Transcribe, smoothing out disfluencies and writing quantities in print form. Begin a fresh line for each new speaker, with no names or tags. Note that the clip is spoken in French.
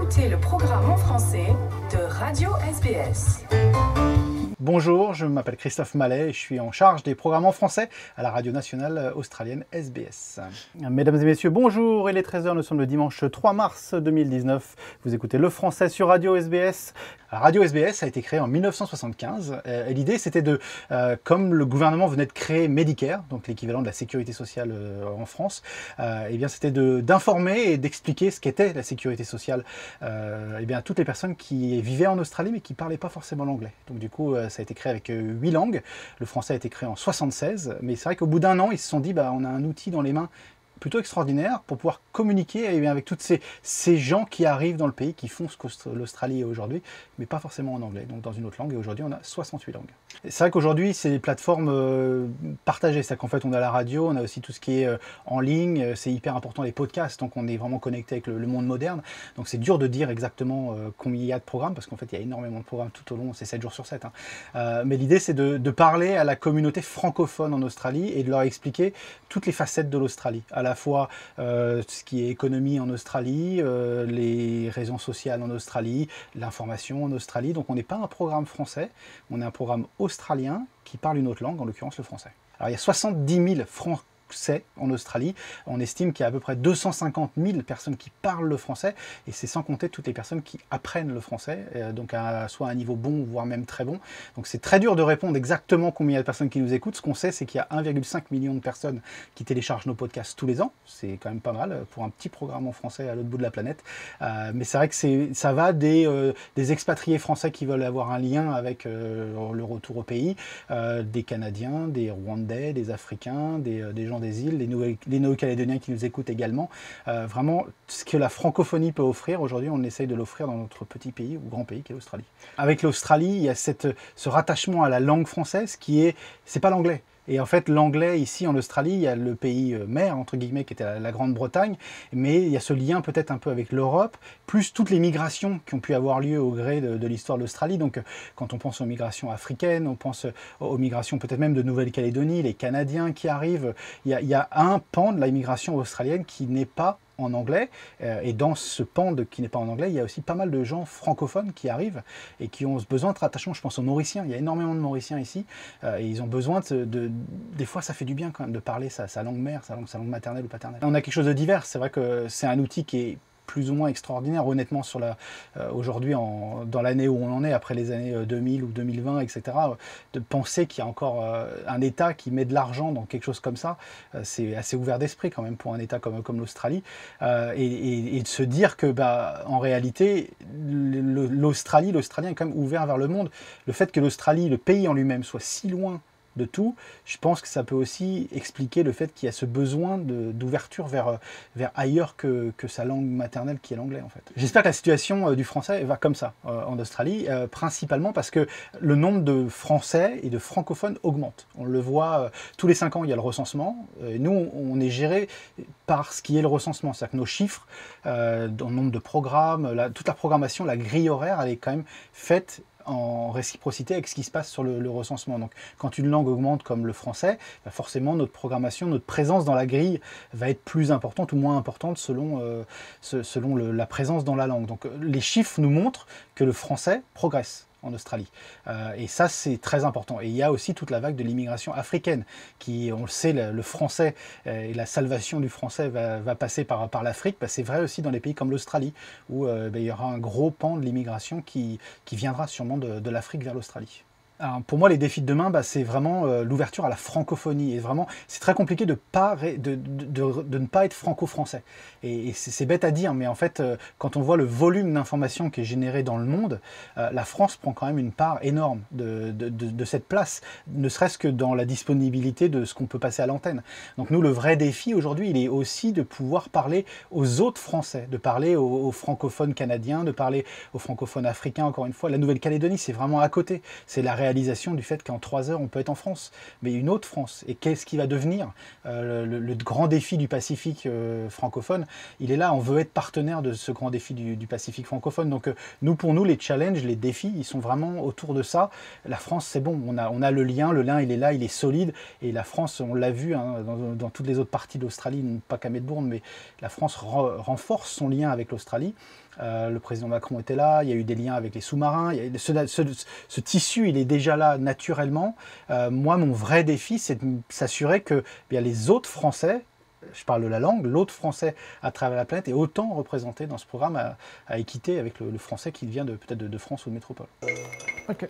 écoutez le programme en français de Radio SBS.
Bonjour, je m'appelle Christophe Mallet et je suis en charge des programmes en français à la radio nationale australienne SBS. Mesdames et messieurs, bonjour, il est 13h, nous sommes le dimanche 3 mars 2019. Vous écoutez le français sur Radio SBS. Radio SBS a été créée en 1975 et l'idée c'était de, comme le gouvernement venait de créer Medicare, donc l'équivalent de la sécurité sociale en France, et bien c'était d'informer et d'expliquer ce qu'était la sécurité sociale et bien à toutes les personnes qui vivaient en Australie mais qui ne parlaient pas forcément l'anglais. Donc du coup ça a été créé avec 8 langues, le français a été créé en 76, mais c'est vrai qu'au bout d'un an ils se sont dit on a un outil dans les mains plutôt extraordinaire pour pouvoir communiquer avec toutes ces gens qui arrivent dans le pays, qui font ce que l'Australie est aujourd'hui, mais pas forcément en anglais, donc dans une autre langue, et aujourd'hui on a 68 langues. C'est vrai qu'aujourd'hui c'est des plateformes partagées, c'est-à-dire qu'en fait on a la radio, on a aussi tout ce qui est en ligne, c'est hyper important les podcasts, donc on est vraiment connecté avec le monde moderne, donc c'est dur de dire exactement combien il y a de programmes, parce qu'en fait il y a énormément de programmes tout au long, c'est 7 jours sur 7, mais l'idée c'est de parler à la communauté francophone en Australie et de leur expliquer toutes les facettes de l'Australie, à la fois ce qui est économie en Australie, les raisons sociales en Australie, l'information en Australie. Donc on n'est pas un programme français, on est un programme australien qui parle une autre langue, en l'occurrence le français. Alors il y a 70 000 Français en Australie, on estime qu'il y a à peu près 250 000 personnes qui parlent le français, et c'est sans compter toutes les personnes qui apprennent le français, donc soit à un niveau bon, voire même très bon. Donc c'est très dur de répondre exactement combien il y a de personnes qui nous écoutent. Ce qu'on sait, c'est qu'il y a 1,5 million de personnes qui téléchargent nos podcasts tous les ans. C'est quand même pas mal pour un petit programme en français à l'autre bout de la planète. Mais c'est vrai que ça va des expatriés français qui veulent avoir un lien avec le retour au pays, des Canadiens, des Rwandais, des Africains, des gens des îles, les Néo-Calédoniens qui nous écoutent également. Vraiment, ce que la francophonie peut offrir, aujourd'hui, on essaye de l'offrir dans notre petit pays, ou grand pays, qui est l'Australie. Avec l'Australie, il y a ce rattachement à la langue française c'est pas l'anglais. Et en fait, l'anglais, ici en Australie, il y a le pays mère, entre guillemets, qui était la Grande-Bretagne, mais il y a ce lien peut-être un peu avec l'Europe, plus toutes les migrations qui ont pu avoir lieu au gré de l'histoire de l'Australie. Donc, quand on pense aux migrations africaines, on pense aux migrations peut-être même de Nouvelle-Calédonie, les Canadiens qui arrivent, il y a un pan de la migration australienne qui n'est pas en anglais, et dans ce pan qui n'est pas en anglais, il y a aussi pas mal de gens francophones qui arrivent et qui ont besoin de rattachement. Je pense aux Mauriciens, il y a énormément de Mauriciens ici, et ils ont besoin des fois ça fait du bien quand même de parler sa langue mère, sa langue maternelle ou paternelle. On a quelque chose de divers, c'est vrai que c'est un outil qui est plus ou moins extraordinaire, honnêtement, aujourd'hui, dans l'année où on en est, après les années 2000 ou 2020, etc., de penser qu'il y a encore un État qui met de l'argent dans quelque chose comme ça, c'est assez ouvert d'esprit quand même pour un État comme l'Australie, et de se dire que, en réalité, l'Australien est quand même ouvert vers le monde. Le fait que l'Australie, le pays en lui-même, soit si loin de tout, je pense que ça peut aussi expliquer le fait qu'il y a ce besoin d'ouverture vers ailleurs que sa langue maternelle qui est l'anglais en fait. J'espère que la situation du français va comme ça en Australie, principalement parce que le nombre de Français et de francophones augmente. On le voit tous les 5 ans, il y a le recensement. Nous, on est géré par ce qui est le recensement, c'est-à-dire que nos chiffres, dans le nombre de programmes, toute la programmation, la grille horaire, elle est quand même faite en réciprocité avec ce qui se passe sur le recensement. Donc quand une langue augmente comme le français, forcément notre programmation, notre présence dans la grille va être plus importante ou moins importante selon la présence dans la langue. Donc les chiffres nous montrent que le français progresse en Australie. Et ça, c'est très important. Et il y a aussi toute la vague de l'immigration africaine qui, on le sait, le français et la salvation du français va passer par l'Afrique. C'est vrai aussi dans les pays comme l'Australie, où il y aura un gros pan de l'immigration qui viendra sûrement de l'Afrique vers l'Australie. Alors, pour moi, les défis de demain, c'est vraiment l'ouverture à la francophonie. Et vraiment, c'est très compliqué de ne pas être franco-français. Et c'est bête à dire, mais en fait, quand on voit le volume d'informations qui est généré dans le monde, la France prend quand même une part énorme de cette place, ne serait-ce que dans la disponibilité de ce qu'on peut passer à l'antenne. Donc nous, le vrai défi aujourd'hui, il est aussi de pouvoir parler aux autres Français, de parler aux francophones canadiens, de parler aux francophones africains, encore une fois. La Nouvelle-Calédonie, c'est vraiment à côté. C'est la réalité réalisation du fait qu'en 3 heures, on peut être en France, mais une autre France. Et qu'est-ce qui va devenir le grand défi du Pacifique francophone? Il est là, on veut être partenaire de ce grand défi du Pacifique francophone. Donc pour nous, les challenges, les défis, ils sont vraiment autour de ça. La France, c'est bon, on a le lien, il est là, il est solide. Et la France, on l'a vu hein, dans toutes les autres parties d'Australie, pas qu'à Melbourne, mais la France renforce son lien avec l'Australie. Le président Macron était là, il y a eu des liens avec les sous-marins. Ce tissu, il est déjà là naturellement. Moi, mon vrai défi, c'est de s'assurer que les autres Français, je parle de la langue, l'autre français à travers la planète est autant représenté dans ce programme à équité avec le français qui vient peut-être de France ou de métropole.
Ok.